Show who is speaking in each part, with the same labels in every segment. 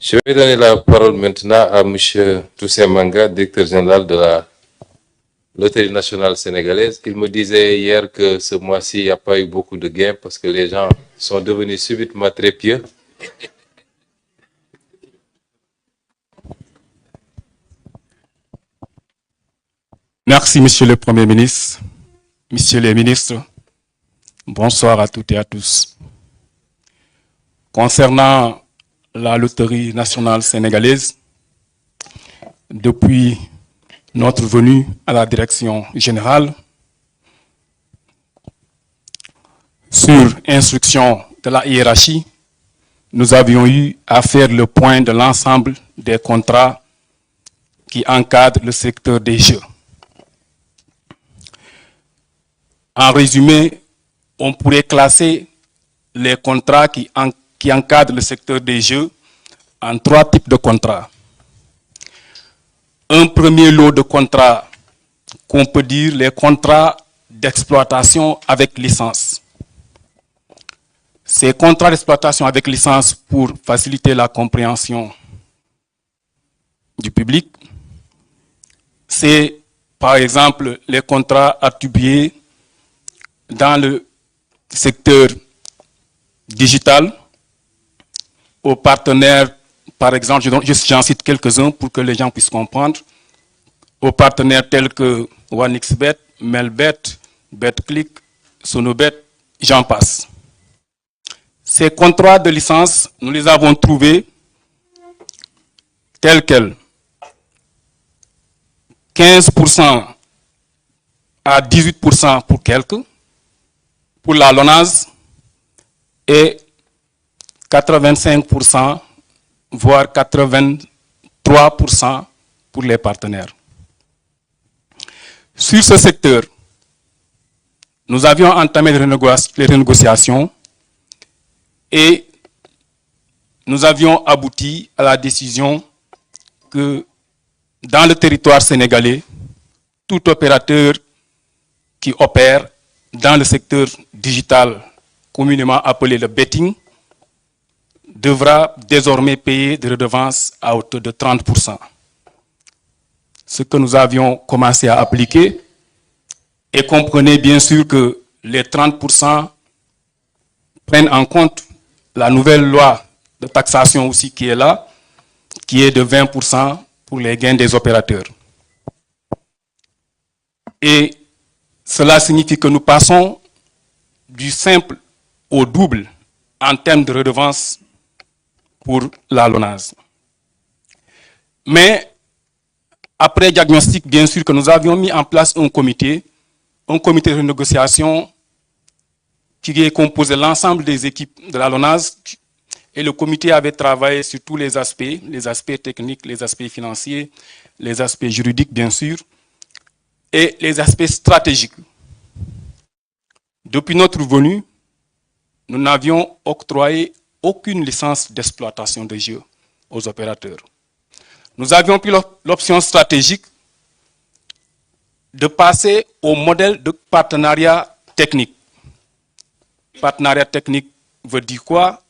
Speaker 1: Je vais donner la parole maintenant à M. Toussaint Manga, directeur général de la Loterie nationale sénégalaise. Il me disait hier que ce mois-ci, il n'y a pas eu beaucoup de gains parce que les gens sont devenus subitement très pieux.
Speaker 2: Merci, Monsieur le Premier ministre, Messieurs les ministres, bonsoir à toutes et à tous. Concernant la Loterie nationale sénégalaise, depuis notre venue à la direction générale, sur instruction de la hiérarchie, nous avions eu à faire le point de l'ensemble des contrats qui encadrent le secteur des jeux. En résumé, on pourrait classer les contrats qui encadrent le secteur des jeux en 3 types de contrats. Un premier lot de contrats qu'on peut dire les contrats d'exploitation avec licence. Ces contrats d'exploitation avec licence, pour faciliter la compréhension du public, c'est par exemple les contrats attribués dans le secteur digital aux partenaires, par exemple, j'en cite quelques-uns pour que les gens puissent comprendre, aux partenaires tels que OneXBet, Melbet, BetClick, Sonobet, j'en passe. Ces contrats de licence, nous les avons trouvés tels quels. 15% à 18% pour quelques, pour la LONASE, et 85%, voire 83% pour les partenaires. Sur ce secteur, nous avions entamé les renégociations et nous avions abouti à la décision que dans le territoire sénégalais, tout opérateur qui opère dans le secteur digital, communément appelé le betting, devra désormais payer des redevances à hauteur de 30%. Ce que nous avions commencé à appliquer, et comprenez bien sûr que les 30% prennent en compte la nouvelle loi de taxation aussi qui est là, qui est de 20% pour les gains des opérateurs. Et cela signifie que nous passons du simple au double en termes de redevances pour la LONASE. Mais après diagnostic, bien sûr que nous avions mis en place un comité de négociation qui est composé de l'ensemble des équipes de la LONASE, et le comité avait travaillé sur tous les aspects techniques, les aspects financiers, les aspects juridiques bien sûr, et les aspects stratégiques. Depuis notre venue, nous n'avions octroyé aucune licence d'exploitation de jeux aux opérateurs. Nous avions pris l'option stratégique de passer au modèle de partenariat technique. Partenariat technique veut dire quoi?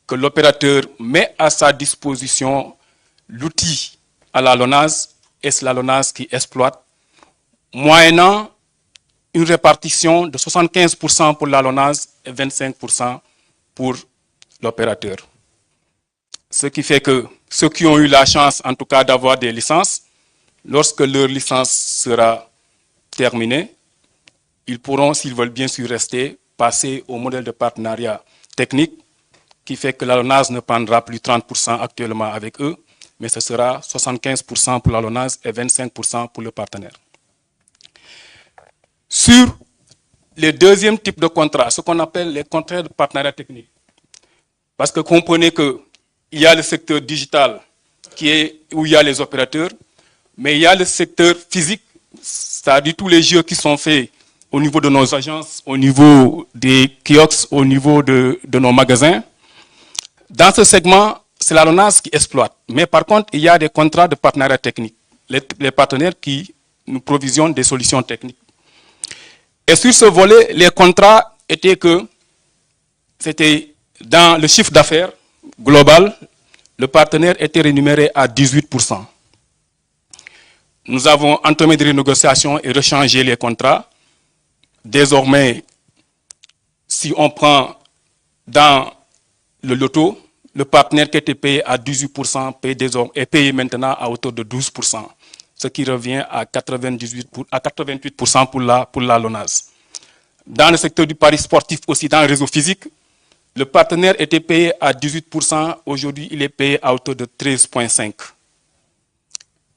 Speaker 2: Que l'opérateur met à sa disposition l'outil à la LONASE, et c'est la LONASE qui exploite, moyennant une répartition de 75% pour la LONASE et 25% pour l'opérateur. Ce qui fait que ceux qui ont eu la chance, en tout cas, d'avoir des licences, lorsque leur licence sera terminée, ils pourront, s'ils veulent bien sûr rester, passer au modèle de partenariat technique, qui fait que la LONASE ne prendra plus 30% actuellement avec eux, mais ce sera 75% pour la LONASE et 25% pour le partenaire. Sur le deuxième type de contrat, ce qu'on appelle les contrats de partenariat technique, parce que comprenez qu'il y a le secteur digital où il y a les opérateurs, mais il y a le secteur physique, c'est-à-dire tous les jeux qui sont faits au niveau de nos agences, au niveau des kiosques, au niveau de nos magasins. Dans ce segment, c'est la LONASE qui exploite. Mais par contre, il y a des contrats de partenariat technique. Les partenaires qui nous provisionnent des solutions techniques. Et sur ce volet, les contrats étaient que c'était dans le chiffre d'affaires global, le partenaire était rémunéré à 18%. Nous avons entamé des renégociations et rechangé les contrats. Désormais, si on prend dans le loto, le partenaire qui était payé à 18% est payé maintenant à hauteur de 12%, ce qui revient à 88% pour la LONASE. Dans le secteur du pari sportif aussi, dans le réseau physique, le partenaire était payé à 18%, aujourd'hui il est payé à hauteur de 13,5%.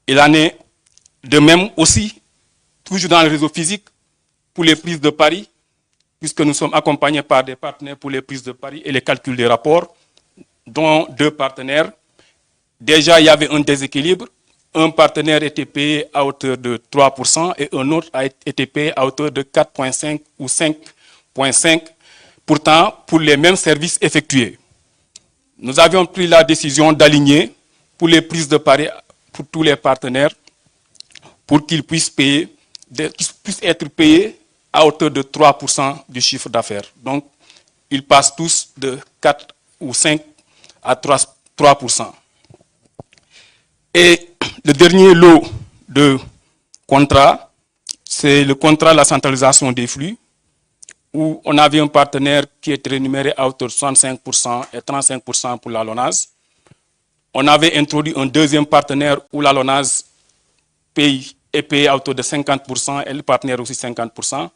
Speaker 2: Il en est de même aussi, toujours dans le réseau physique, pour les prises de paris, puisque nous sommes accompagnés par des partenaires pour les prises de paris et les calculs des rapports, dont 2 partenaires. Déjà, il y avait un déséquilibre. Un partenaire était payé à hauteur de 3% et un autre a été payé à hauteur de 4,5 ou 5,5%, pourtant pour les mêmes services effectués. Nous avions pris la décision d'aligner pour les prises de paris pour tous les partenaires pour qu'ils puissent être payés à hauteur de 3% du chiffre d'affaires. Donc, ils passent tous de 4 ou 5 à 3%. Et le dernier lot de contrats, c'est le contrat de la centralisation des flux, où on avait un partenaire qui était rémunéré à hauteur de 65% et 35% pour la LONASE. On avait introduit un deuxième partenaire où la LONASE est payé à hauteur de 50% et le partenaire aussi 50%.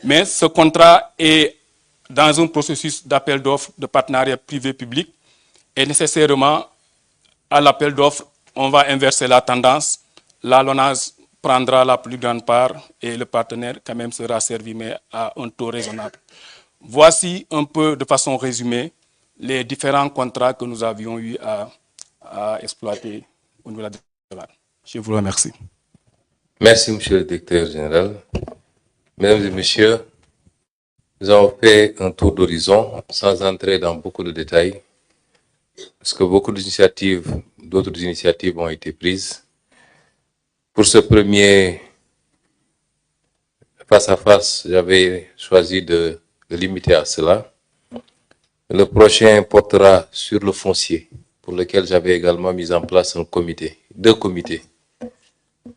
Speaker 2: Mais ce contrat est dans un processus d'appel d'offres de partenariat privé-public et nécessairement, à l'appel d'offres, on va inverser la tendance. La LONASE prendra la plus grande part et le partenaire quand même sera servi, mais à un taux raisonnable. Voici un peu de façon résumée les différents contrats que nous avions eu à exploiter au niveau de la DEVAL. Je vous remercie.
Speaker 1: Merci, Monsieur le Directeur Général. Mesdames et Messieurs, nous avons fait un tour d'horizon sans entrer dans beaucoup de détails, parce que beaucoup d'autres initiatives ont été prises. Pour ce premier face-à-face, j'avais choisi de limiter à cela. Le prochain portera sur le foncier, pour lequel j'avais également mis en place un comité, 2 comités.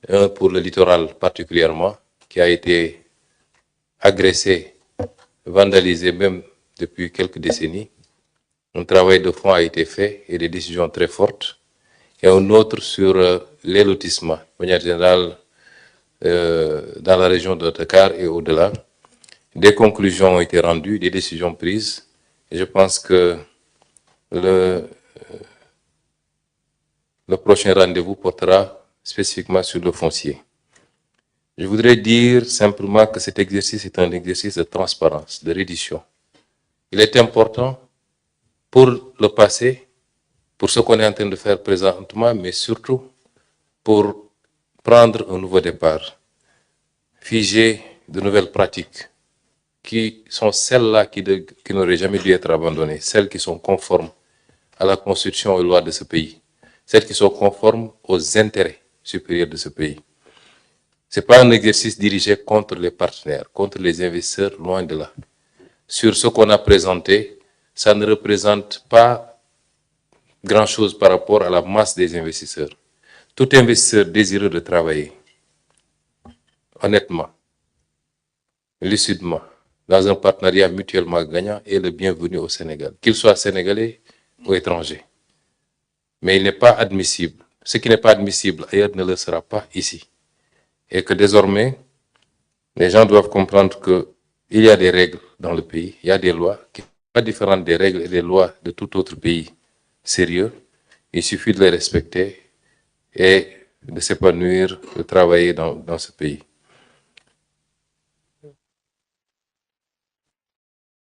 Speaker 1: Un pour le littoral particulièrement, qui a été agressé, vandalisé même depuis quelques décennies. Un travail de fond a été fait et des décisions très fortes. Et un autre sur les lotissements, de manière générale, dans la région de Dakar et au-delà. Des conclusions ont été rendues, des décisions prises. Et je pense que le prochain rendez-vous portera spécifiquement sur le foncier. Je voudrais dire simplement que cet exercice est un exercice de transparence, de reddition. Il est important pour le passé, pour ce qu'on est en train de faire présentement, mais surtout pour prendre un nouveau départ, figer de nouvelles pratiques qui sont celles-là qui n'auraient jamais dû être abandonnées, celles qui sont conformes à la Constitution et aux lois de ce pays, celles qui sont conformes aux intérêts supérieurs de ce pays. Ce n'est pas un exercice dirigé contre les partenaires, contre les investisseurs, loin de là. Sur ce qu'on a présenté, ça ne représente pas grand-chose par rapport à la masse des investisseurs. Tout investisseur désireux de travailler, honnêtement, lucidement, dans un partenariat mutuellement gagnant est le bienvenu au Sénégal, qu'il soit sénégalais ou étranger. Mais il n'est pas admissible. Ce qui n'est pas admissible ailleurs ne le sera pas ici. Et que désormais, les gens doivent comprendre qu'il y a des règles dans le pays, il y a des lois qui ne sont pas différentes des règles et des lois de tout autre pays sérieux. Il suffit de les respecter et de s'épanouir, de travailler dans ce pays.